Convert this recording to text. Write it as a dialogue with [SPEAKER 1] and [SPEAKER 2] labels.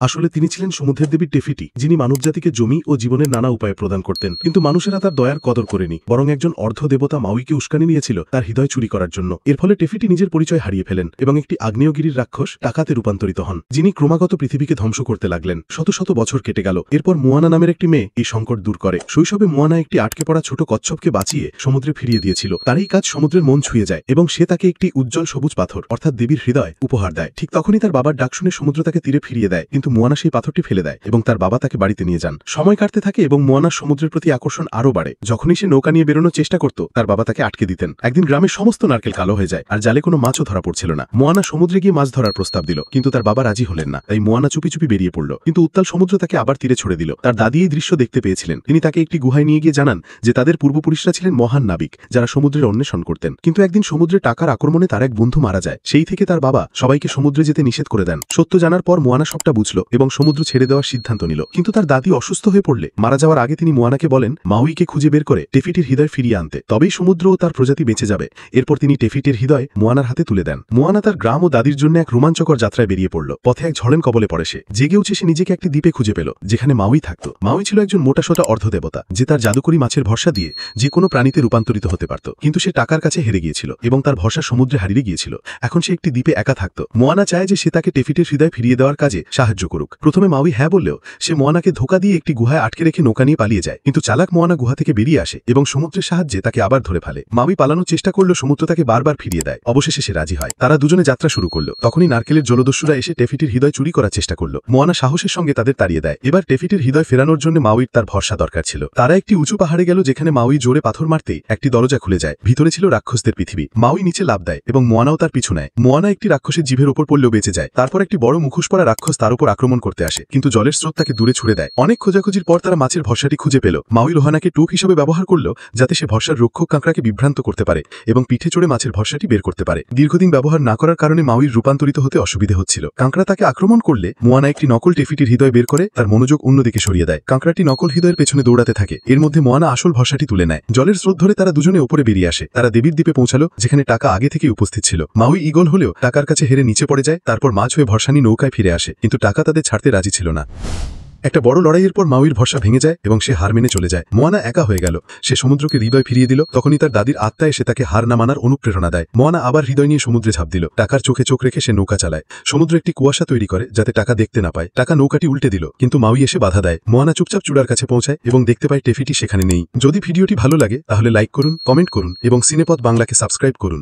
[SPEAKER 1] আসলে তিনি ছিলেন সমুদ্রের দেবী টেফিটি, যিনি মানবজাতিকে জমি ও জীবনের নানা উপায়ে প্রদান করতেন। কিন্তু মানুষেরা তার দয়ার কদর করেনি, বরং একজন অর্ধ দেবতা মাউইকে উস্কানি নিয়েছিল তার হৃদয় চুরি করার জন্য। এর ফলে টেফিটি নিজের পরিচয় হারিয়ে ফেলেন এবং একটি আগ্নেয়গিরির রাক্ষস টাকাতে রূপান্তরিত হন, যিনি ক্রমাগত পৃথিবীকে ধ্বংস করতে লাগলেন। শত শত বছর কেটে গেল। এরপর মোয়ানা নামের একটি মেয়ে এই সংকট দূর করে। শৈশবে মোয়ানা একটি আটকে পড়া ছোট কচ্ছপকে বাঁচিয়ে সমুদ্রে ফিরিয়ে দিয়েছিল। তার এই কাজ সমুদ্রের মন ছুঁয়ে যায় এবং সে তাকে একটি উজ্জ্বল সবুজ পাথর অর্থাৎ দেবীর হৃদয় উপহার দেয়। ঠিক তখনই তার বাবার ডাক শুনে সমুদ্র তাকে তীরে ফিরিয়ে দেয়, কিন্তু মোয়ানা সেই পাথরটি ফেলে দেয় এবং তার বাবা তাকে বাড়িতে নিয়ে যান। সময় কাটতে থাকে এবং মোয়ানার সমুদ্রের প্রতি আকর্ষণ আরো বাড়ে। যখনই সে নৌকা নিয়ে বেরোনোর চেষ্টা করত, তার বাবা তাকে আটকে দিতেন। একদিন গ্রামের সমস্ত নারকেল কালো হয়ে যায় আর জালে কোনো মাছও ধরা পড়ছিল না। মোয়ানা সমুদ্রে গিয়ে মাছ ধরার প্রস্তাব দিল, কিন্তু তার বাবা রাজি হলেন না। তাই মোয়ানা চুপি চুপি বেরিয়ে পড়ল, কিন্তু উত্তাল সমুদ্র তাকে আবার তীরে ছড়ে দিল। তার দাদি এই দৃশ্য দেখতে পেয়েছিলেন। তিনি তাকে একটি গুহায় নিয়ে গিয়ে জানান যে তাদের পূর্বপুরুষরা ছিলেন মহান নাবিক, যারা সমুদ্রের অন্বেষণ করতেন। কিন্তু একদিন সমুদ্রে টাকার আক্রমণে তার এক বন্ধু মারা যায়। সেই থেকে তার বাবা সবাইকে সমুদ্রে যেতে নিষেধ করে দেন। সত্য জানার পর মোয়ানা সবটা বুঝল এবং সমুদ্র ছেড়ে দেওয়ার সিদ্ধান্ত নিল। কিন্তু তার দাদি অসুস্থ হয়ে পড়লে মারা যাওয়ার আগে তিনি মোয়ানাকে বলেন মাউইকে খুঁজে বের করে টেফিটির হৃদয় ফিরিয়ে আনতে, তবেই সমুদ্র ও তার প্রজাতি বেঁচে যাবে। এরপর তিনি টেফিটির হৃদয় মোয়ানার হাতে তুলে দেন। মোয়ানা তার গ্রাম ও দাদির জন্য এক রোমাঞ্চকর যাত্রায় বেরিয়ে পড়ল। পথে এক ঝড়ের কবলে পড়ে সে। জেগে উঠে সে নিজেকে একটি দ্বীপে খুঁজে পেল, যেখানে মাউই থাকত। মাউই ছিল একজন মোটাসোটা অর্ধদেবতা, যে তার জাদুকরী মাছের ভরসা দিয়ে যে কোনো প্রাণীতে রূপান্তরিত হতে পারত। কিন্তু সে টাকার কাছে হেরে গিয়েছিল এবং তার ভরসা সমুদ্রে হারিয়ে গিয়েছিল। এখন সে একটি দ্বীপে একা থাকত। মোয়ানা চায় যে সে তাকে টেফিটির হৃদয় ফিরিয়ে দেওয়ার কাজে সাহায্য করুক। প্রথমে মাউই হ্যাঁ বললেও সে মোয়ানাকে ধোঁকা দিয়ে একটি গুহায় আটকে রেখে নৌকা নিয়ে পালিয়ে যায়। কিন্তু চালাক মোয়ানা গুহা থেকে বেরিয়ে আসে এবং সমুদ্রের সাহায্যে তাকে আবার ধরে ফেলে। মাউই পালানোর চেষ্টা করলো, সমুদ্র তাকে বারবার ফিরিয়ে দেয়। অবশেষে সে রাজি হয়। তারা দুজনে যাত্রা শুরু করলো। তখনই নারকেলের জলদস্যুরা এসে টেফিটির হৃদয় চুরি করার চেষ্টা করলো। মোয়ানা সাহসের সঙ্গে তাদের তাড়িয়ে দেয়। এবার টেফিটির হৃদয় ফেরানোর জন্য মাউইর তার ভরসা দরকার ছিল। তারা একটি উঁচু পাহাড়ে গেল, যেখানে মাউই জোরে পাথর মারতেই একটি দরজা খুলে যায়। ভিতরে ছিল রাক্ষসদের পৃথিবী। মাউই নিচে লাফ দেয় এবং মোয়ানাও তার পিছু নেয়। মোয়ানা একটি রাক্ষসের জিভের ওপর পড়লেও বেঁচে যায়। তারপর একটি বড় মুখোশ পরা রাক্ষস তার উপর আক্রমণ করতে আসে, কিন্তু জলের স্রোত তাকে দূরে ছুড়ে দেয়। অনেক খোঁজাখুঁজির পর তারা মাছের ভরসাটি খুঁজে পেল। মাউই লোহানাকে টুপ হিসেবে ব্যবহার করলো, যাতে সে ভরসার রক্ষক কাঁকড়াকে বিভ্রান্ত করতে পারে এবং পিঠে চড়ে মাছের ভরসাটি বের করতে পারে। দীর্ঘদিন ব্যবহার না করার কারণে মাউইর রূপান্তরিত হতে অসুবিধে হচ্ছিল। কাঁকড়া তাকে আক্রমণ করলে মোয়ানা একটি নকল টেফিটির হৃদয় বের করে তার মনোযোগ অন্যদিকে সরিয়ে দেয়। কাঁকড়াটি নকল হৃদয়ের পেছনে দৌড়াতে থাকে। এর মধ্যে মোয়ানা আসল ভরসাটি তুলে নেয়। জলের স্রোত ধরে তারা দুজনে উপরে বেরিয়ে আসে। তারা দেবীর দ্বীপে পৌঁছালো, যেখানে টাকা আগে থেকেই উপস্থিত ছিল। মাউই ঈগল হলেও টাকার কাছে হেরে নিচে পড়ে যায়। তারপর মাছ হয়ে ভরসা নিয়ে নৌকায় ফিরে আসে, কিন্তু টাকা তাদের ছাড়তে রাজি ছিল না। একটা বড় লড়াইয়ের পর মাউইর ভরসা ভেঙে যায় এবং সে হার মেনে চলে যায়। মোয়ানা একা হয়ে গেল। সে সমুদ্রকে হৃদয় ফিরিয়ে দিল। তখনই তার দাদির আত্মা এসে তাকে হার না মানার অনুপ্রেরণা দেয়। মোয়ানা আবার হৃদয় নিয়ে সমুদ্রে ঝাঁপ দিল। টাকার চোখে চোখ রেখে সে নৌকা চালায়। সমুদ্র একটি কুয়াশা তৈরি করে, যাতে টাকা দেখতে না পায়। টাকা নৌকাটি উল্টে দিল, কিন্তু মাউই এসে বাধা দেয়। মোয়ানা চুপচাপ চূড়ার কাছে পৌঁছায় এবং দেখতে পায় টেফিটি সেখানে নেই। যদি ভিডিওটি ভালো লাগে তাহলে লাইক করুন, কমেন্ট করুন এবং সিনেপথ বাংলাকে সাবস্ক্রাইব করুন।